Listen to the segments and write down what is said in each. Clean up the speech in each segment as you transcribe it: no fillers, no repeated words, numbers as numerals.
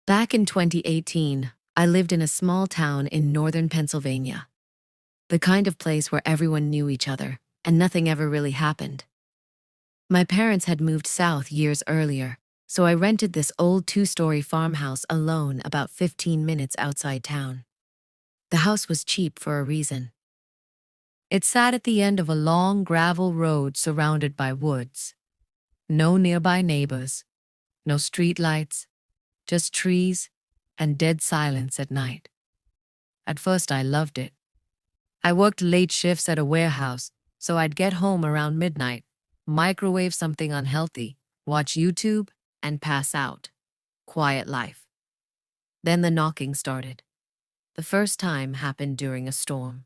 Back in 2018, I lived in a small town in northern Pennsylvania, the kind of place where everyone knew each other and nothing ever really happened. My parents had moved south years earlier, so I rented this old two-story farmhouse alone about 15 minutes outside town. The house was cheap for a reason. It sat at the end of a long gravel road surrounded by woods. No nearby neighbors, no street lights, just trees and dead silence at night. At first I loved it. I worked late shifts at a warehouse, so I'd get home around midnight, microwave something unhealthy, watch YouTube, and pass out. Quiet life. Then the knocking started. The first time happened during a storm.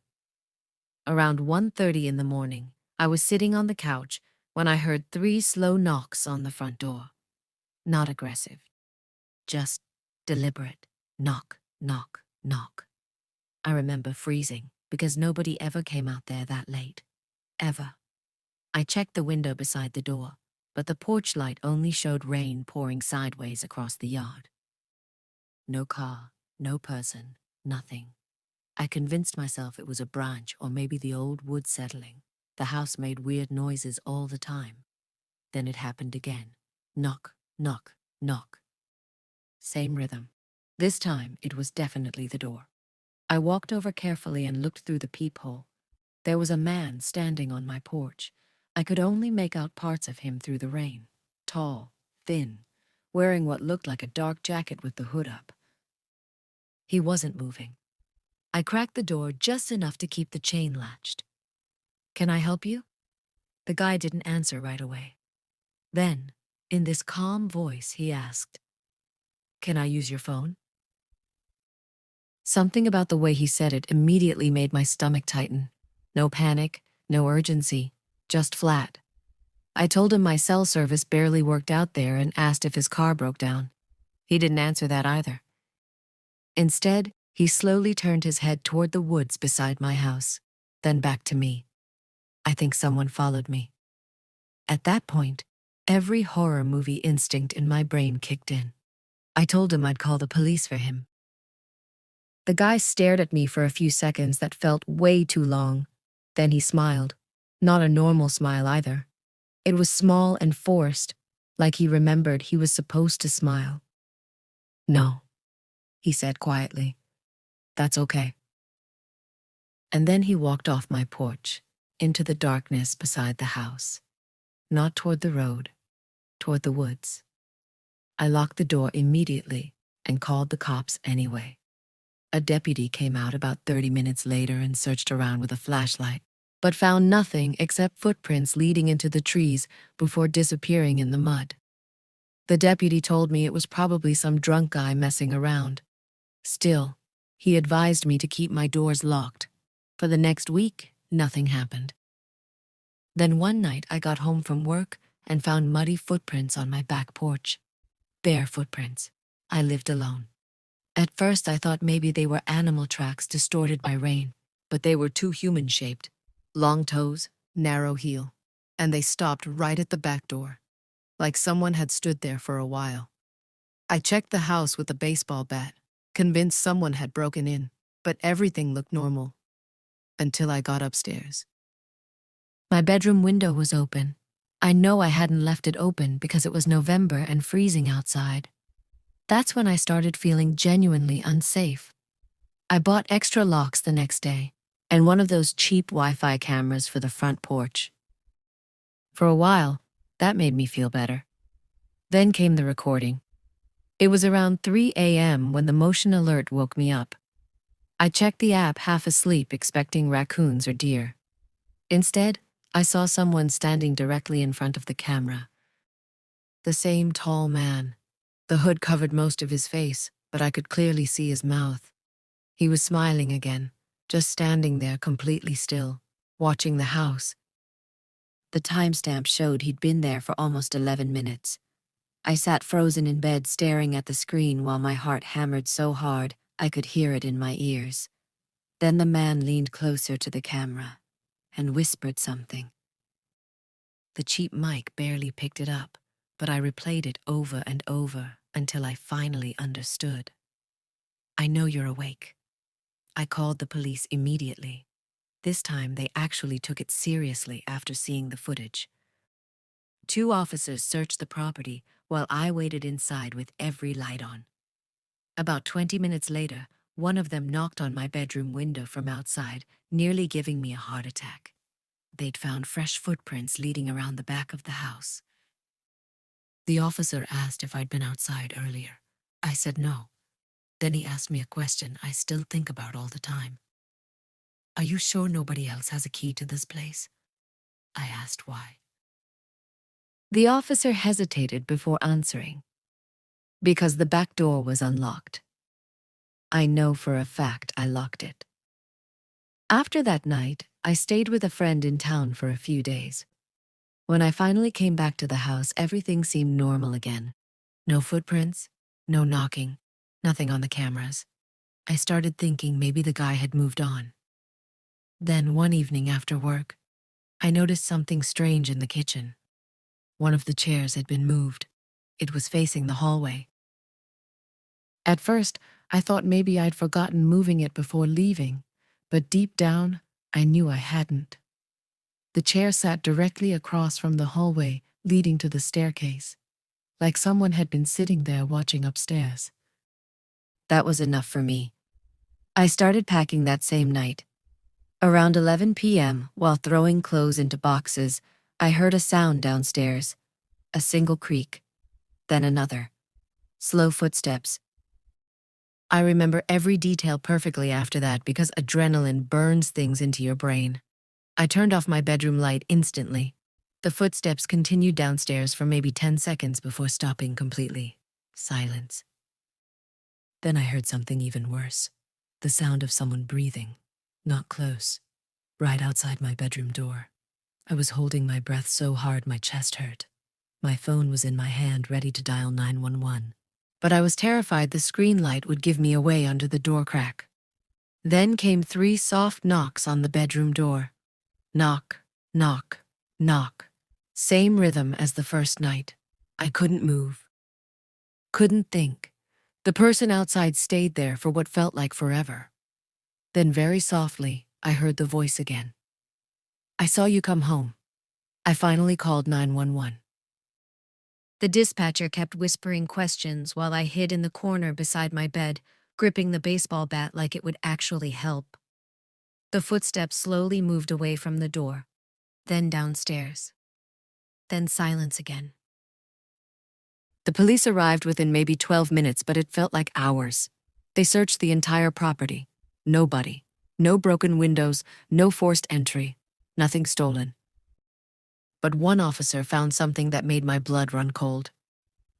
Around 1:30 in the morning, I was sitting on the couch when I heard 3 slow knocks on the front door. Not aggressive, just deliberate. Knock, knock, knock. I remember freezing because nobody ever came out there that late. Ever. I checked the window beside the door, but the porch light only showed rain pouring sideways across the yard. No car, no person, nothing. I convinced myself it was a branch or maybe the old wood settling. The house made weird noises all the time. Then it happened again. Knock, knock, knock. Same rhythm. This time it was definitely the door. I walked over carefully and looked through the peephole. There was a man standing on my porch. I could only make out parts of him through the rain. Tall, thin, wearing what looked like a dark jacket with the hood up. He wasn't moving. I cracked the door just enough to keep the chain latched. "Can I help you?" The guy didn't answer right away. Then, in this calm voice, he asked, "Can I use your phone?" Something about the way he said it immediately made my stomach tighten. No panic, no urgency, just flat. I told him my cell service barely worked out there and asked if his car broke down. He didn't answer that either. Instead, he slowly turned his head toward the woods beside my house, then back to me. I think someone followed me. At that point, every horror movie instinct in my brain kicked in. I told him I'd call the police for him. The guy stared at me for a few seconds that felt way too long. Then he smiled. Not a normal smile either. It was small and forced, like he remembered he was supposed to smile. "No," he said quietly. "That's okay." And then he walked off my porch, into the darkness beside the house. Not toward the road, toward the woods. I locked the door immediately and called the cops anyway. A deputy came out about 30 minutes later and searched around with a flashlight, but found nothing except footprints leading into the trees before disappearing in the mud. The deputy told me it was probably some drunk guy messing around. Still, he advised me to keep my doors locked. For the next week, nothing happened. Then one night I got home from work and found muddy footprints on my back porch. Bare footprints. I lived alone. At first I thought maybe they were animal tracks distorted by rain, but they were too human-shaped. Long toes, narrow heel, and they stopped right at the back door, like someone had stood there for a while. I checked the house with a baseball bat, convinced someone had broken in, but everything looked normal. Until I got upstairs. My bedroom window was open. I know I hadn't left it open because it was November and freezing outside. That's when I started feeling genuinely unsafe. I bought extra locks the next day, and one of those cheap Wi-Fi cameras for the front porch. For a while, that made me feel better. Then came the recording. It was around 3 a.m. when the motion alert woke me up. I checked the app half asleep expecting raccoons or deer. Instead, I saw someone standing directly in front of the camera. The same tall man. The hood covered most of his face, but I could clearly see his mouth. He was smiling again, just standing there completely still, watching the house. The timestamp showed he'd been there for almost 11 minutes. I sat frozen in bed staring at the screen while my heart hammered so hard I could hear it in my ears. Then the man leaned closer to the camera and whispered something. The cheap mic barely picked it up, but I replayed it over and over. until I finally understood. "I know you're awake." I called the police immediately. This time, they actually took it seriously after seeing the footage. 2 officers searched the property while I waited inside with every light on. About 20 minutes later, one of them knocked on my bedroom window from outside, nearly giving me a heart attack. They'd found fresh footprints leading around the back of the house. The officer asked if I'd been outside earlier. I said no. Then he asked me a question I still think about all the time. "Are you sure nobody else has a key to this place?" I asked why. The officer hesitated before answering. "Because the back door was unlocked. I know for a fact I locked it." After that night, I stayed with a friend in town for a few days. When I finally came back to the house, everything seemed normal again. No footprints, no knocking, nothing on the cameras. I started thinking maybe the guy had moved on. Then one evening after work, I noticed something strange in the kitchen. One of the chairs had been moved. It was facing the hallway. At first, I thought maybe I'd forgotten moving it before leaving, but deep down, I knew I hadn't. The chair sat directly across from the hallway leading to the staircase, like someone had been sitting there watching upstairs. That was enough for me. I started packing that same night. Around 11 p.m., while throwing clothes into boxes, I heard a sound downstairs. A single creak, then another. Slow footsteps. I remember every detail perfectly after that because adrenaline burns things into your brain. I turned off my bedroom light instantly. The footsteps continued downstairs for maybe 10 seconds before stopping completely. Silence. Then I heard something even worse. The sound of someone breathing. Not close. Right outside my bedroom door. I was holding my breath so hard my chest hurt. My phone was in my hand ready to dial 911. But I was terrified the screen light would give me away under the door crack. Then came 3 soft knocks on the bedroom door. Knock, knock, knock. Same rhythm as the first night. I couldn't move. Couldn't think. The person outside stayed there for what felt like forever. Then very softly, I heard the voice again. "I saw you come home." I finally called 911. The dispatcher kept whispering questions while I hid in the corner beside my bed, gripping the baseball bat like it would actually help. The footsteps slowly moved away from the door, then downstairs. Then silence again. The police arrived within maybe 12 minutes, but it felt like hours. They searched the entire property. Nobody. No broken windows, no forced entry, nothing stolen. But one officer found something that made my blood run cold.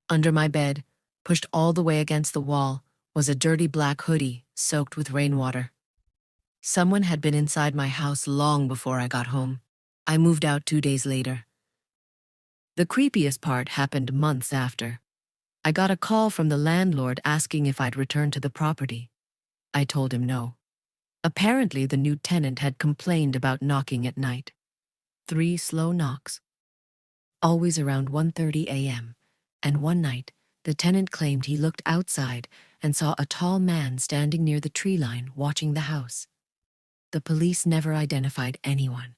Under my bed, pushed all the way against the wall, was a dirty black hoodie soaked with rainwater. Someone had been inside my house long before I got home. I moved out 2 days later. The creepiest part happened months after. I got a call from the landlord asking if I'd return to the property. I told him no. Apparently, the new tenant had complained about knocking at night. 3 slow knocks. Always around 1:30 a.m. And one night, the tenant claimed he looked outside and saw a tall man standing near the tree line watching the house. The police never identified anyone.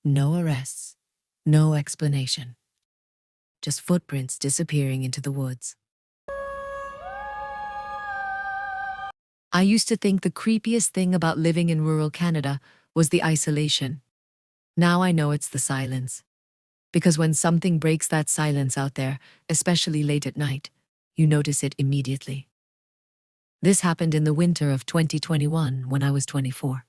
No arrests. No explanation. Just footprints disappearing into the woods. I used to think the creepiest thing about living in rural Canada was the isolation. Now I know it's the silence. Because when something breaks that silence out there, especially late at night, you notice it immediately. This happened in the winter of 2021 when I was 24.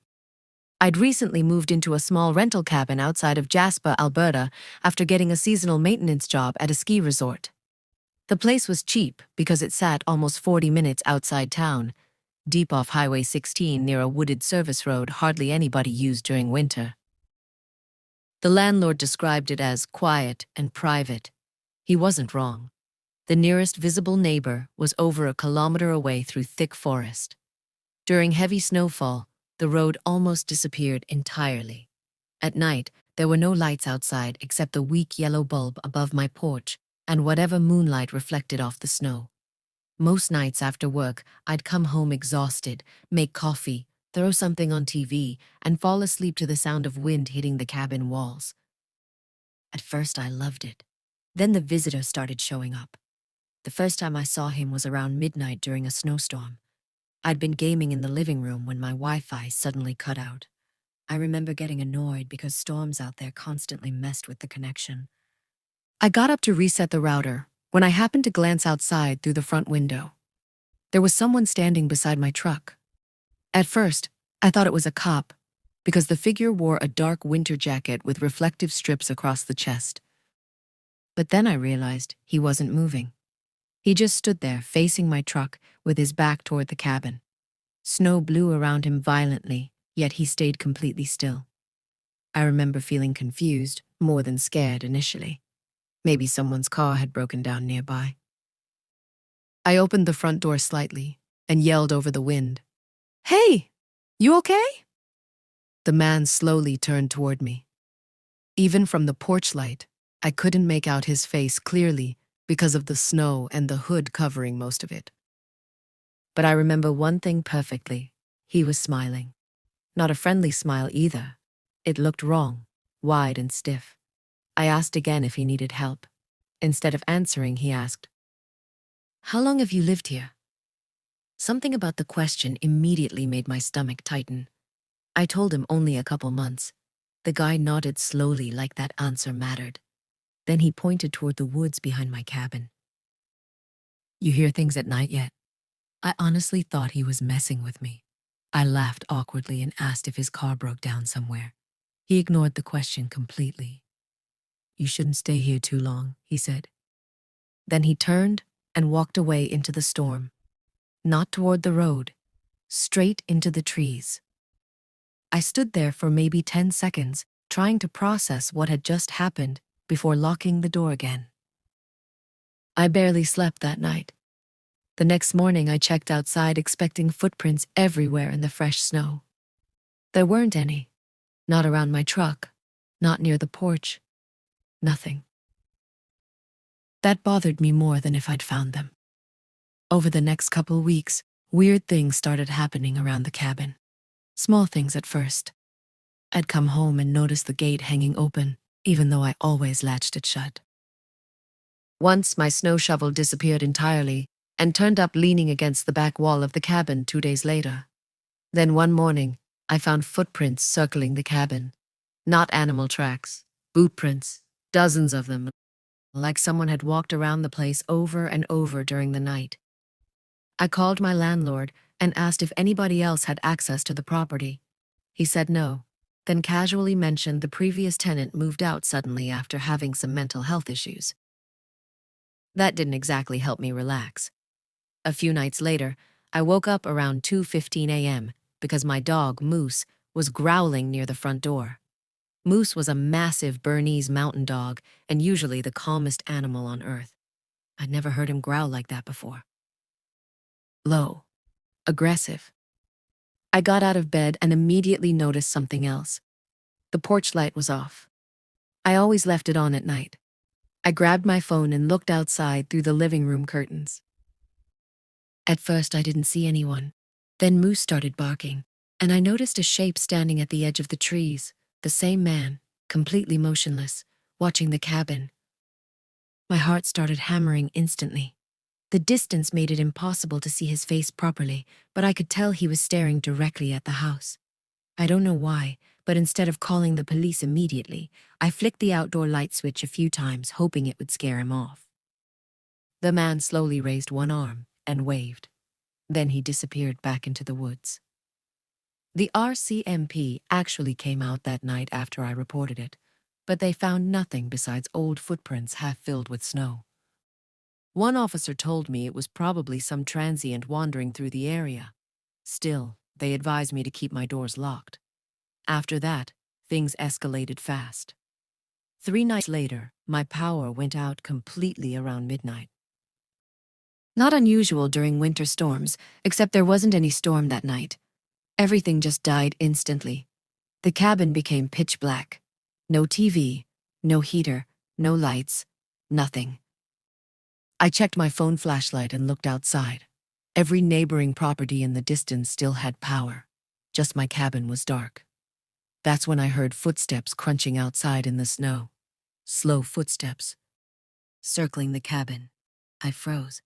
I'd recently moved into a small rental cabin outside of Jasper, Alberta, after getting a seasonal maintenance job at a ski resort. The place was cheap because it sat almost 40 minutes outside town, deep off Highway 16 near a wooded service road hardly anybody used during winter. The landlord described it as quiet and private. He wasn't wrong. The nearest visible neighbor was over a kilometer away through thick forest. During heavy snowfall, the road almost disappeared entirely. At night, there were no lights outside except the weak yellow bulb above my porch and whatever moonlight reflected off the snow. Most nights after work, I'd come home exhausted, make coffee, throw something on TV, and fall asleep to the sound of wind hitting the cabin walls. At first, I loved it. Then the visitor started showing up. The first time I saw him was around midnight during a snowstorm. I'd been gaming in the living room when my Wi-Fi suddenly cut out. I remember getting annoyed because storms out there constantly messed with the connection. I got up to reset the router when I happened to glance outside through the front window. There was someone standing beside my truck. At first, I thought it was a cop because the figure wore a dark winter jacket with reflective strips across the chest. But then I realized he wasn't moving. He just stood there facing my truck with his back toward the cabin. Snow blew around him violently, yet he stayed completely still. I remember feeling confused, more than scared initially. Maybe someone's car had broken down nearby. I opened the front door slightly and yelled over the wind, "Hey, you okay?" The man slowly turned toward me. Even from the porch light, I couldn't make out his face clearly because of the snow and the hood covering most of it. But I remember one thing perfectly. He was smiling. Not a friendly smile either. It looked wrong, wide and stiff. I asked again if he needed help. Instead of answering, he asked, "How long have you lived here?" Something about the question immediately made my stomach tighten. I told him only a couple months. The guy nodded slowly like that answer mattered. Then he pointed toward the woods behind my cabin. "You hear things at night yet?" I honestly thought he was messing with me. I laughed awkwardly and asked if his car broke down somewhere. He ignored the question completely. "You shouldn't stay here too long," he said. Then he turned and walked away into the storm. Not toward the road, straight into the trees. I stood there for maybe 10 seconds, trying to process what had just happened before locking the door again. I barely slept that night. The next morning, I checked outside expecting footprints everywhere in the fresh snow. There weren't any. Not around my truck, not near the porch. Nothing. That bothered me more than if I'd found them. Over the next couple weeks, weird things started happening around the cabin. Small things at first. I'd come home and notice the gate hanging open, even though I always latched it shut. Once my snow shovel disappeared entirely and turned up leaning against the back wall of the cabin 2 days later. Then one morning, I found footprints circling the cabin. Not animal tracks, boot prints, dozens of them, like someone had walked around the place over and over during the night. I called my landlord and asked if anybody else had access to the property. He said no, then casually mentioned the previous tenant moved out suddenly after having some mental health issues. That didn't exactly help me relax. A few nights later, I woke up around 2:15 a.m. because my dog, Moose, was growling near the front door. Moose was a massive Bernese mountain dog and usually the calmest animal on earth. I'd never heard him growl like that before. Low. Aggressive. I got out of bed and immediately noticed something else. The porch light was off. I always left it on at night. I grabbed my phone and looked outside through the living room curtains. At first, I didn't see anyone. Then Moose started barking, and I noticed a shape standing at the edge of the trees, the same man, completely motionless, watching the cabin. My heart started hammering instantly. The distance made it impossible to see his face properly, but I could tell he was staring directly at the house. I don't know why, but instead of calling the police immediately, I flicked the outdoor light switch a few times, hoping it would scare him off. The man slowly raised one arm and waved. Then he disappeared back into the woods. The RCMP actually came out that night after I reported it, but they found nothing besides old footprints half filled with snow. One officer told me it was probably some transient wandering through the area. Still, they advised me to keep my doors locked. After that, things escalated fast. 3 nights later, my power went out completely around midnight. Not unusual during winter storms, except there wasn't any storm that night. Everything just died instantly. The cabin became pitch black. No TV, no heater, no lights, nothing. I checked my phone flashlight and looked outside. Every neighboring property in the distance still had power. Just my cabin was dark. That's when I heard footsteps crunching outside in the snow. Slow footsteps, circling the cabin. I froze.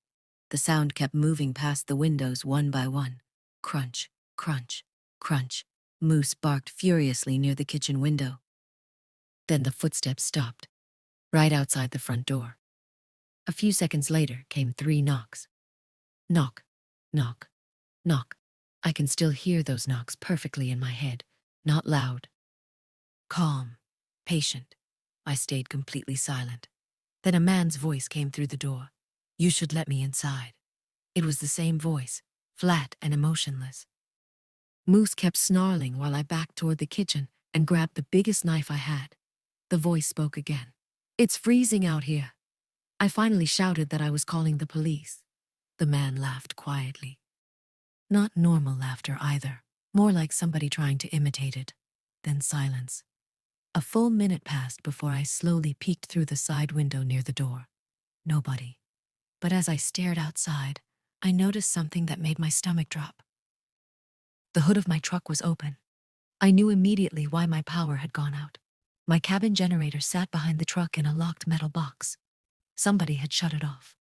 The sound kept moving past the windows one by one. Crunch, crunch, crunch. Moose barked furiously near the kitchen window. Then the footsteps stopped, right outside the front door. A few seconds later came 3 knocks. Knock, knock, knock. I can still hear those knocks perfectly in my head, not loud. Calm, patient. I stayed completely silent. Then a man's voice came through the door. "You should let me inside." It was the same voice, flat and emotionless. Moose kept snarling while I backed toward the kitchen and grabbed the biggest knife I had. The voice spoke again. "It's freezing out here." I finally shouted that I was calling the police. The man laughed quietly. Not normal laughter either, more like somebody trying to imitate it. Then silence. A full minute passed before I slowly peeked through the side window near the door. Nobody. But as I stared outside, I noticed something that made my stomach drop. The hood of my truck was open. I knew immediately why my power had gone out. My cabin generator sat behind the truck in a locked metal box. Somebody had shut it off.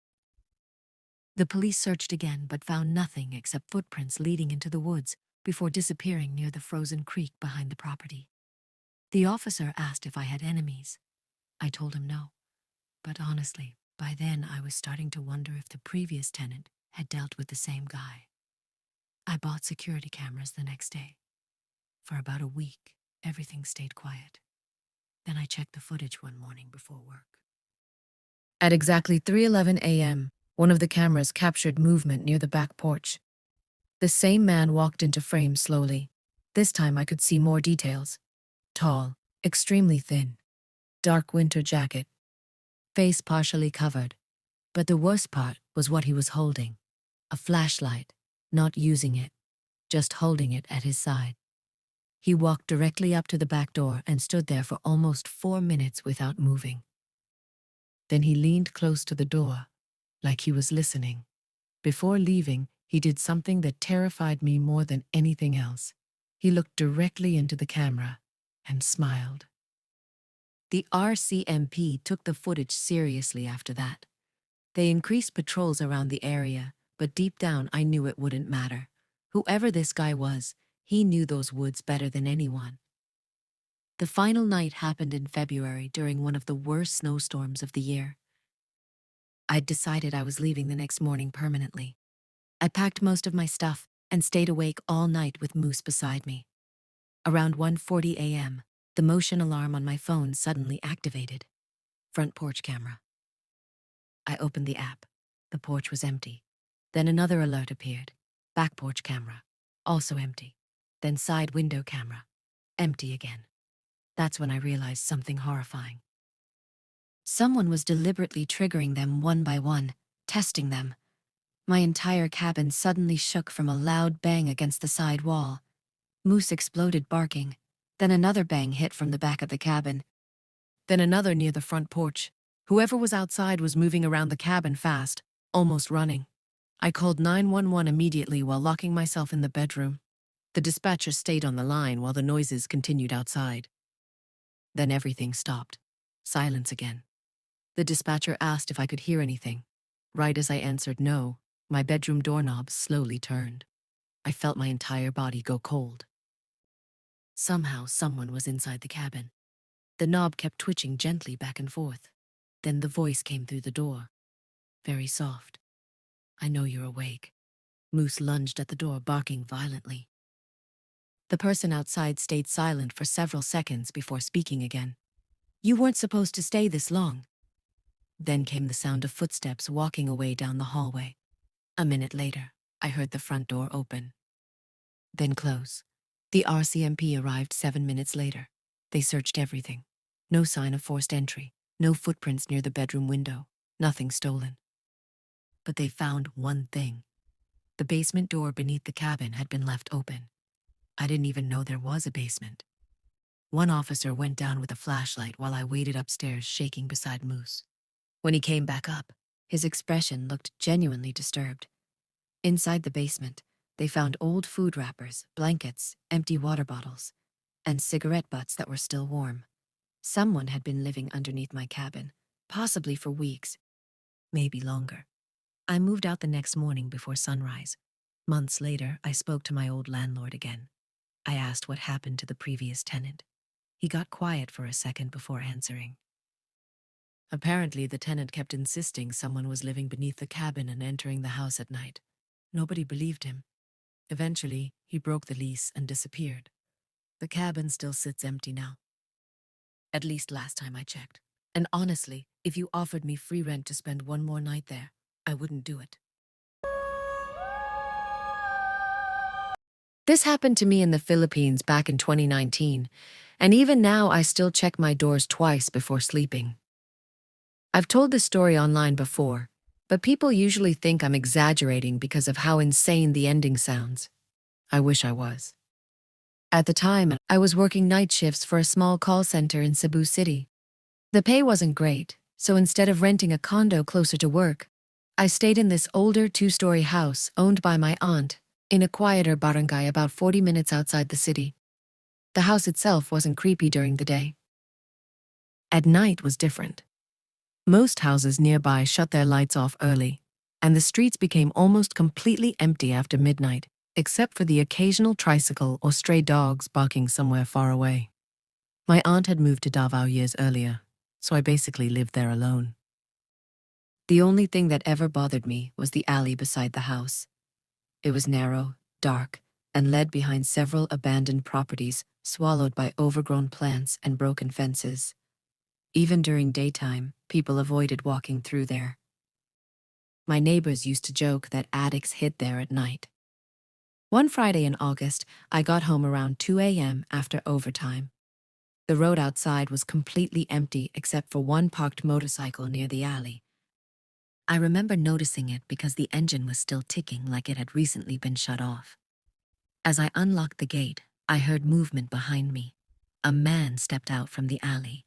The police searched again but found nothing except footprints leading into the woods before disappearing near the frozen creek behind the property. The officer asked if I had enemies. I told him no. But honestly, by then I was starting to wonder if the previous tenant had dealt with the same guy. I bought security cameras the next day. For about a week, everything stayed quiet. Then I checked the footage one morning before work. At exactly 3:11 a.m., one of the cameras captured movement near the back porch. The same man walked into frame slowly. This time I could see more details. Tall, extremely thin, dark winter jacket, face partially covered. But the worst part was what he was holding. A flashlight, not using it, just holding it at his side. He walked directly up to the back door and stood there for almost 4 minutes without moving. Then he leaned close to the door, like he was listening. Before leaving, he did something that terrified me more than anything else. He looked directly into the camera and smiled. The RCMP took the footage seriously after that. They increased patrols around the area, but deep down I knew it wouldn't matter. Whoever this guy was, he knew those woods better than anyone. The final night happened in February during one of the worst snowstorms of the year. I'd decided I was leaving the next morning permanently. I packed most of my stuff and stayed awake all night with Moose beside me. Around 1:40 a.m., the motion alarm on my phone suddenly activated. Front porch camera. I opened the app. The porch was empty. Then another alert appeared. Back porch camera. Also empty. Then side window camera. Empty again. That's when I realized something horrifying. Someone was deliberately triggering them one by one, testing them. My entire cabin suddenly shook from a loud bang against the side wall. Moose exploded barking. Then another bang hit from the back of the cabin. Then another near the front porch. Whoever was outside was moving around the cabin fast, almost running. I called 911 immediately while locking myself in the bedroom. The dispatcher stayed on the line while the noises continued outside. Then everything stopped. Silence again. The dispatcher asked if I could hear anything. Right as I answered no, my bedroom doorknob slowly turned. I felt my entire body go cold. Somehow someone was inside the cabin. The knob kept twitching gently back and forth. Then the voice came through the door. Very soft. "I know you're awake." Moose lunged at the door, barking violently. The person outside stayed silent for several seconds before speaking again. "You weren't supposed to stay this long." Then came the sound of footsteps walking away down the hallway. A minute later, I heard the front door open. Then close. The RCMP arrived 7 minutes later. They searched everything. No sign of forced entry, no footprints near the bedroom window, nothing stolen. But they found one thing. The basement door beneath the cabin had been left open. I didn't even know there was a basement. One officer went down with a flashlight while I waited upstairs shaking beside Moose. When he came back up, His expression looked genuinely disturbed. Inside the basement, they found old food wrappers, blankets, empty water bottles, and cigarette butts that were still warm. Someone had been living underneath my cabin, possibly for weeks, maybe longer. I moved out the next morning before sunrise. Months later, I spoke to my old landlord again. I asked what happened to the previous tenant. He got quiet for a second before answering. Apparently, the tenant kept insisting someone was living beneath the cabin and entering the house at night. Nobody believed him. Eventually, he broke the lease and disappeared. The cabin still sits empty now. At least last time I checked. And honestly, if you offered me free rent to spend one more night there, I wouldn't do it. This happened to me in the Philippines back in 2019, and even now I still check my doors twice before sleeping. I've told this story online before, but people usually think I'm exaggerating because of how insane the ending sounds. I wish I was. At the time, I was working night shifts for a small call center in Cebu City. The pay wasn't great, so instead of renting a condo closer to work, I stayed in this older 2-story house owned by my aunt in a quieter barangay about 40 minutes outside the city. The house itself wasn't creepy during the day. At night was different. Most houses nearby shut their lights off early, and the streets became almost completely empty after midnight, except for the occasional tricycle or stray dogs barking somewhere far away. My aunt had moved to Davao years earlier, so I basically lived there alone. The only thing that ever bothered me was the alley beside the house. It was narrow, dark, and led behind several abandoned properties swallowed by overgrown plants and broken fences. Even during daytime, people avoided walking through there. My neighbors used to joke that addicts hid there at night. One Friday in August, I got home around 2 a.m. after overtime. The road outside was completely empty except for one parked motorcycle near the alley. I remember noticing it because the engine was still ticking like it had recently been shut off. As I unlocked the gate, I heard movement behind me. A man stepped out from the alley.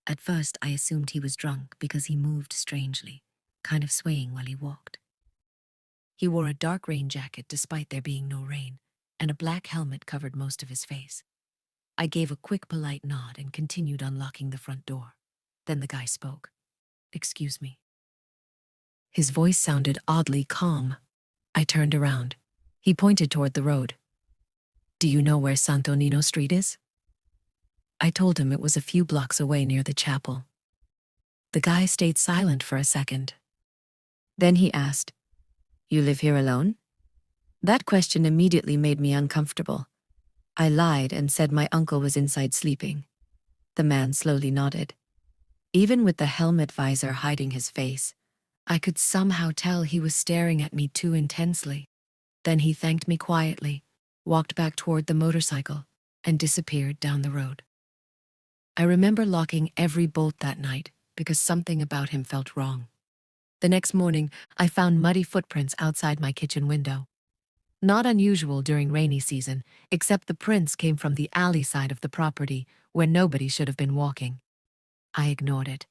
At first, I assumed he was drunk because he moved strangely, kind of swaying while he walked. He wore a dark rain jacket despite there being no rain, and a black helmet covered most of his face. I gave a quick polite nod and continued unlocking the front door. Then the guy spoke. "Excuse me." His voice sounded oddly calm. I turned around. He pointed toward the road. "Do you know where Santo Nino Street is?" I told him it was a few blocks away near the chapel. The guy stayed silent for a second. Then he asked, "You live here alone?" That question immediately made me uncomfortable. I lied and said my uncle was inside sleeping. The man slowly nodded. Even with the helmet visor hiding his face, I could somehow tell he was staring at me too intensely. Then he thanked me quietly, walked back toward the motorcycle, and disappeared down the road. I remember locking every bolt that night because something about him felt wrong. The next morning, I found muddy footprints outside my kitchen window. Not unusual during rainy season, except the prints came from the alley side of the property where nobody should have been walking. I ignored it.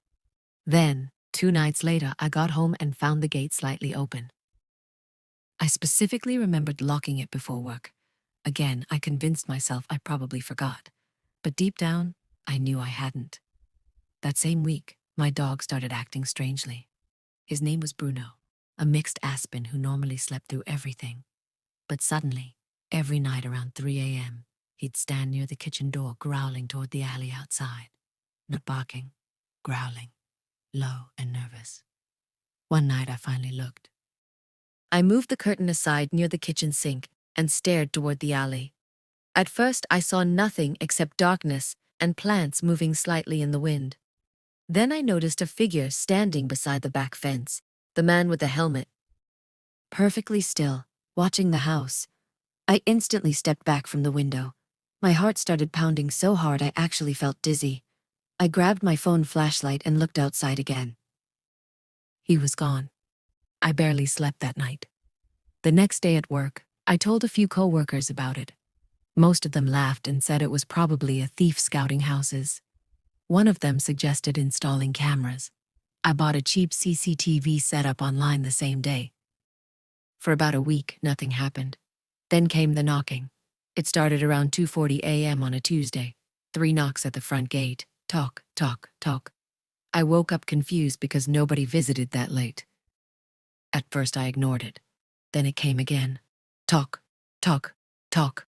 Then, 2 nights later, I got home and found the gate slightly open. I specifically remembered locking it before work. Again, I convinced myself I probably forgot. But deep down, I knew I hadn't. That same week, my dog started acting strangely. His name was Bruno, a mixed Aspen who normally slept through everything. But suddenly, every night around 3 a.m., he'd stand near the kitchen door growling toward the alley outside. Not barking, growling, low and nervous. One night I finally looked. I moved the curtain aside near the kitchen sink and stared toward the alley. At first I saw nothing except darkness and plants moving slightly in the wind. Then I noticed a figure standing beside the back fence, the man with the helmet. Perfectly still, watching the house. I instantly stepped back from the window. My heart started pounding so hard I actually felt dizzy. I grabbed my phone flashlight and looked outside again. He was gone. I barely slept that night. The next day at work, I told a few coworkers about it. Most of them laughed and said it was probably a thief scouting houses. One of them suggested installing cameras. I bought a cheap CCTV setup online the same day. For about a week, nothing happened. Then came the knocking. It started around 2:40 a.m. on a Tuesday. 3 knocks at the front gate. Talk, talk, talk. I woke up confused because nobody visited that late. At first I ignored it. Then it came again. Talk, talk, talk.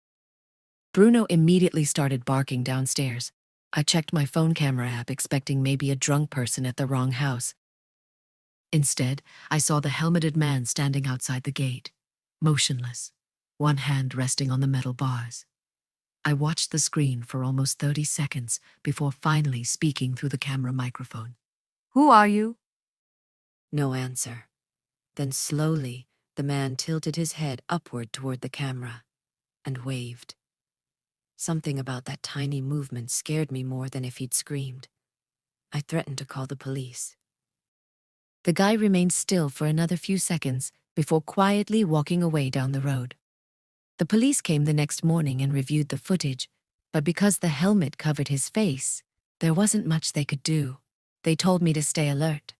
Bruno immediately started barking downstairs. I checked my phone camera app expecting maybe a drunk person at the wrong house. Instead, I saw the helmeted man standing outside the gate, motionless, one hand resting on the metal bars. I watched the screen for almost 30 seconds before finally speaking through the camera microphone. "Who are you?" No answer. Then slowly, the man tilted his head upward toward the camera and waved. Something about that tiny movement scared me more than if he'd screamed. I threatened to call the police. The guy remained still for another few seconds before quietly walking away down the road. The police came the next morning and reviewed the footage, but because the helmet covered his face, there wasn't much they could do. They told me to stay alert.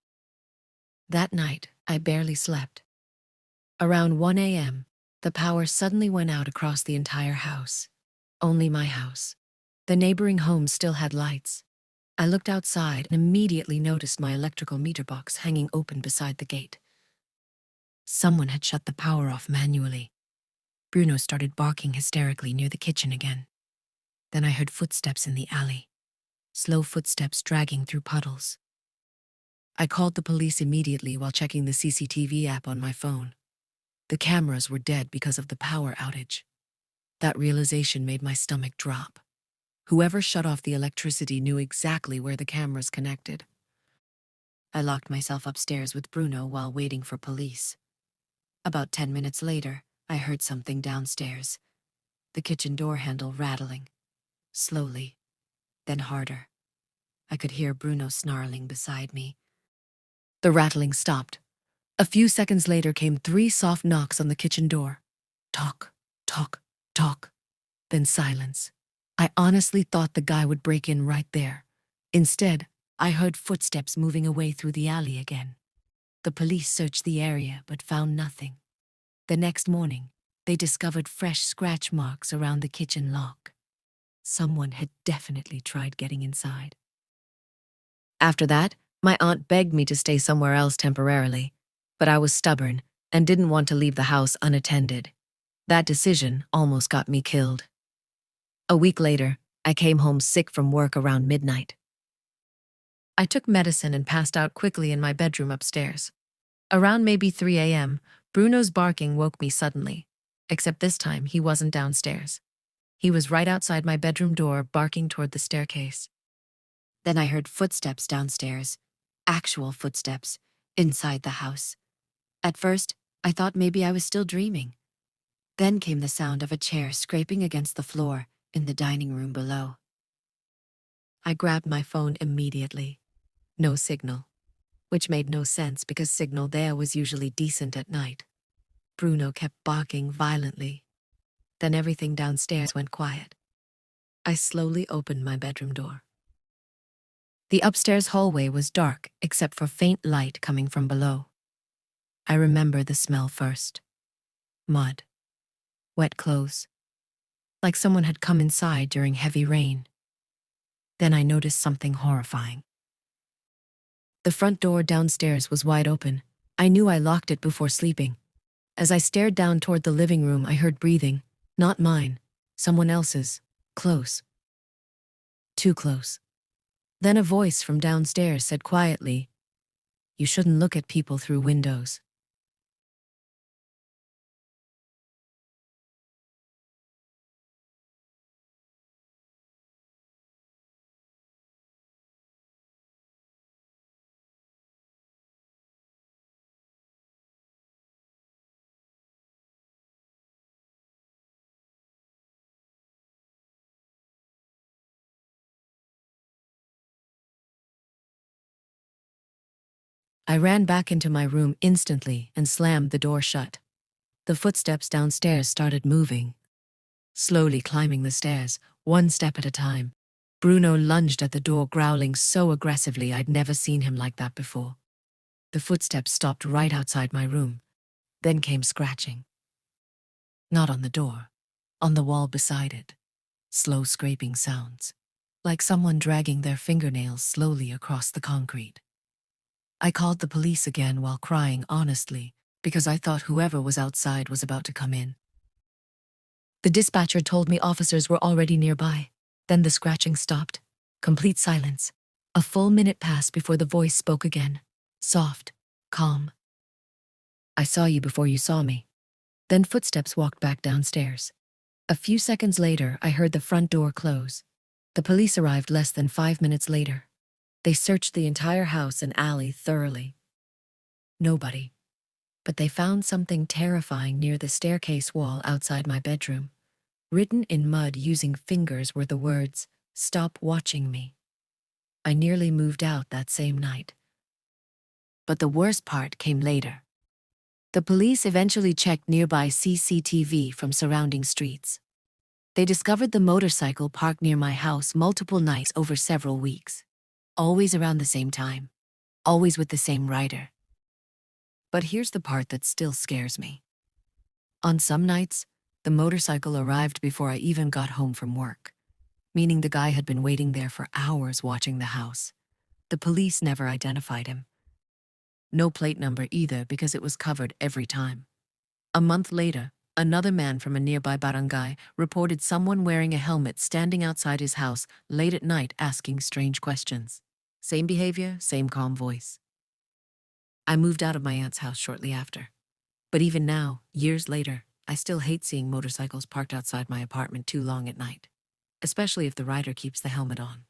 That night, I barely slept. Around 1 a.m., the power suddenly went out across the entire house. Only my house. The neighboring homes still had lights. I looked outside and immediately noticed my electrical meter box hanging open beside the gate. Someone had shut the power off manually. Bruno started barking hysterically near the kitchen again. Then I heard footsteps in the alley. Slow footsteps dragging through puddles. I called the police immediately while checking the CCTV app on my phone. The cameras were dead because of the power outage. That realization made my stomach drop. Whoever shut off the electricity knew exactly where the cameras connected. I locked myself upstairs with Bruno while waiting for police. About 10 minutes later, I heard something downstairs. The kitchen door handle rattling. Slowly, then harder. I could hear Bruno snarling beside me. The rattling stopped. A few seconds later came 3 soft knocks on the kitchen door. Talk, talk, talk. Then silence. I honestly thought the guy would break in right there. Instead, I heard footsteps moving away through the alley again. The police searched the area but found nothing. The next morning, they discovered fresh scratch marks around the kitchen lock. Someone had definitely tried getting inside. After that, my aunt begged me to stay somewhere else temporarily, but I was stubborn and didn't want to leave the house unattended. That decision almost got me killed. A week later, I came home sick from work around midnight. I took medicine and passed out quickly in my bedroom upstairs. Around maybe 3 a.m., Bruno's barking woke me suddenly, except this time he wasn't downstairs. He was right outside my bedroom door, barking toward the staircase. Then I heard footsteps downstairs, actual footsteps, inside the house. At first, I thought maybe I was still dreaming. Then came the sound of a chair scraping against the floor in the dining room below. I grabbed my phone immediately. No signal, which made no sense because signal there was usually decent at night. Bruno kept barking violently. Then everything downstairs went quiet. I slowly opened my bedroom door. The upstairs hallway was dark except for faint light coming from below. I remember the smell first. Mud. Wet clothes. Like someone had come inside during heavy rain. Then I noticed something horrifying. The front door downstairs was wide open. I knew I locked it before sleeping. As I stared down toward the living room, I heard breathing. Not mine. Someone else's. Close. Too close. Then a voice from downstairs said quietly, "You shouldn't look at people through windows." I ran back into my room instantly and slammed the door shut. The footsteps downstairs started moving, slowly climbing the stairs, one step at a time. Bruno lunged at the door, growling so aggressively I'd never seen him like that before. The footsteps stopped right outside my room, then came scratching. Not on the door, on the wall beside it. Slow scraping sounds, like someone dragging their fingernails slowly across the concrete. I called the police again while crying honestly, because I thought whoever was outside was about to come in. The dispatcher told me officers were already nearby. Then the scratching stopped. Complete silence. A full minute passed before the voice spoke again. Soft, calm. I saw you before you saw me. Then footsteps walked back downstairs. A few seconds later, I heard the front door close. The police arrived less than 5 minutes later. They searched the entire house and alley thoroughly. Nobody. But they found something terrifying near the staircase wall outside my bedroom. Written in mud using fingers were the words, "Stop watching me." I nearly moved out that same night. But the worst part came later. The police eventually checked nearby CCTV from surrounding streets. They discovered the motorcycle parked near my house multiple nights over several weeks. Always around the same time. Always with the same rider. But here's the part that still scares me. On some nights, the motorcycle arrived before I even got home from work, meaning the guy had been waiting there for hours watching the house. The police never identified him. No plate number either, because it was covered every time. A month later, another man from a nearby barangay reported someone wearing a helmet standing outside his house late at night asking strange questions. Same behavior, same calm voice. I moved out of my aunt's house shortly after. But even now, years later, I still hate seeing motorcycles parked outside my apartment too long at night, especially if the rider keeps the helmet on.